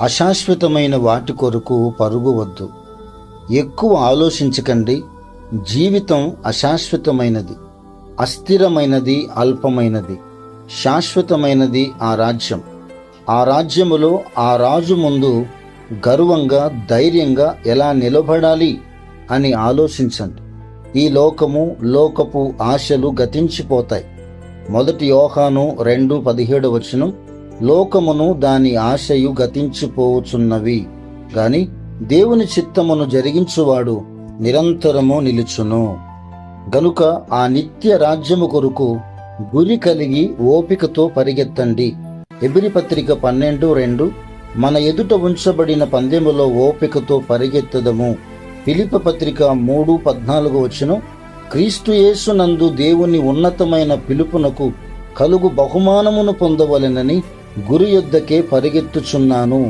అశాశ్వతమైన వాటి కొరకు పరుగు వద్దు. ఎక్కువ ఆలోచించకండి. జీవితం అశాశ్వతమైనది, అస్థిరమైనది, అల్పమైనది. శాశ్వతమైనది ఆ రాజ్యం. ఆ రాజ్యములో ఆ రాజు ముందు గర్వంగా, ధైర్యంగా ఎలా నిలబడాలి అని ఆలోచించండి. ఈ లోకము, లోకపు ఆశలు గతించిపోతాయి. 1 యోహాను 2:17 లోకమును దాని ఆశయు గతించిపోవచున్నవి, గాని దేవుని చిత్తమును జరిగించువాడు నిరంతరము నిలుచును. గనుక ఆ నిత్య రాజ్యము కొరకు గురి కలిగి ఓపికతో పరిగెత్తండి. హెబ్రీ పత్రిక 12:2 మన ఎదుట ఉంచబడిన పందెములో ఓపికతో పరిగెత్తదము. ఫిలిప్ప పత్రిక 3:14 క్రీస్తు యేసునందు దేవుని ఉన్నతమైన పిలుపునకు కలుగు బహుమానమును పొందవలెనని గురి యొద్దకే పరిగెత్తుచున్నాను.